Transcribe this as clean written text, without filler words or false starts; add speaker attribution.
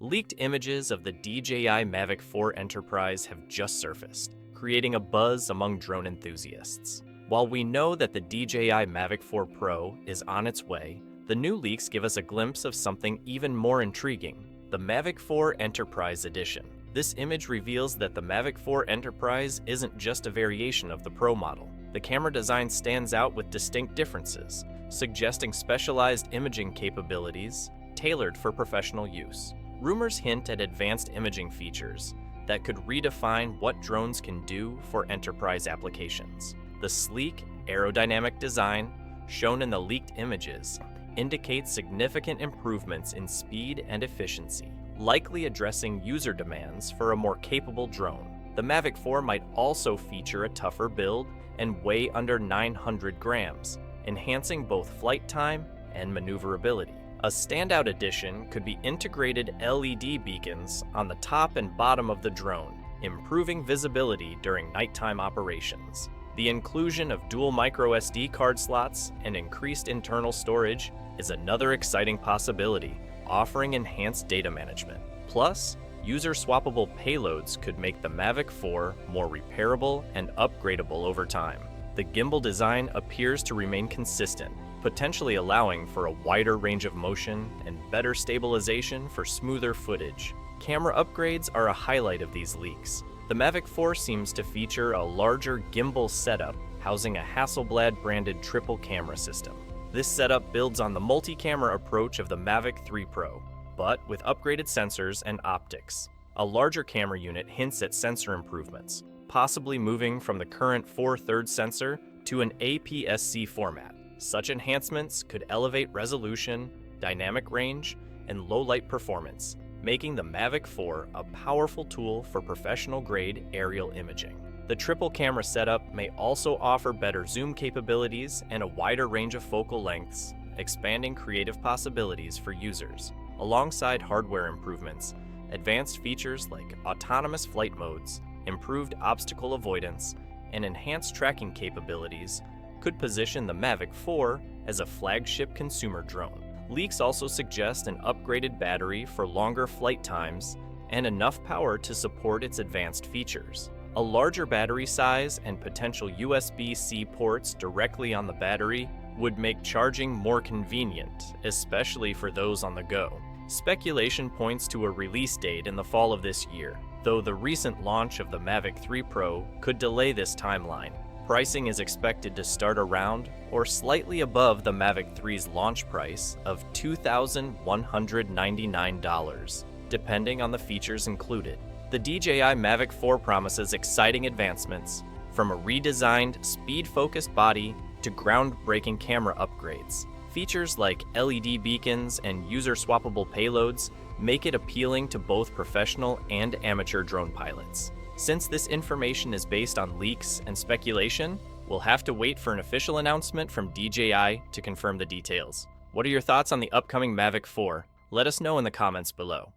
Speaker 1: Leaked images of the DJI Mavic 4 Enterprise have just surfaced, creating a buzz among drone enthusiasts. While we know that the DJI Mavic 4 Pro is on its way, the new leaks give us a glimpse of something even more intriguing: the Mavic 4 Enterprise Edition. This image reveals that the Mavic 4 Enterprise isn't just a variation of the Pro model. The camera design stands out with distinct differences, suggesting specialized imaging capabilities tailored for professional use. Rumors hint at advanced imaging features that could redefine what drones can do for enterprise applications. The sleek, aerodynamic design shown in the leaked images indicates significant improvements in speed and efficiency, likely addressing user demands for a more capable drone. The Mavic 4 might also feature a tougher build and weigh under 900 grams, enhancing both flight time and maneuverability. A standout addition could be integrated LED beacons on the top and bottom of the drone, improving visibility during nighttime operations. The inclusion of dual microSD card slots and increased internal storage is another exciting possibility, offering enhanced data management. Plus, user-swappable payloads could make the Mavic 4 more repairable and upgradable over time. The gimbal design appears to remain consistent, potentially allowing for a wider range of motion and better stabilization for smoother footage. Camera upgrades are a highlight of these leaks. The Mavic 4 seems to feature a larger gimbal setup housing a Hasselblad-branded triple camera system. This setup builds on the multi-camera approach of the Mavic 3 Pro, but with upgraded sensors and optics. A larger camera unit hints at sensor improvements, possibly moving from the current 4/3 sensor to an APS-C format. Such enhancements could elevate resolution, dynamic range, and low-light performance, making the Mavic 4 a powerful tool for professional-grade aerial imaging. The triple camera setup may also offer better zoom capabilities and a wider range of focal lengths, expanding creative possibilities for users. Alongside hardware improvements, advanced features like autonomous flight modes, improved obstacle avoidance, and enhanced tracking capabilities could position the Mavic 4 as a flagship consumer drone. Leaks also suggest an upgraded battery for longer flight times and enough power to support its advanced features. A larger battery size and potential USB-C ports directly on the battery would make charging more convenient, especially for those on the go. Speculation points to a release date in the fall of this year, though the recent launch of the Mavic 3 Pro could delay this timeline. Pricing is expected to start around or slightly above the Mavic 3's launch price of $2,199, depending on the features included. The DJI Mavic 4 promises exciting advancements, from a redesigned, speed-focused body to groundbreaking camera upgrades. Features like LED beacons and user-swappable payloads make it appealing to both professional and amateur drone pilots. Since this information is based on leaks and speculation, we'll have to wait for an official announcement from DJI to confirm the details. What are your thoughts on the upcoming Mavic 4? Let us know in the comments below.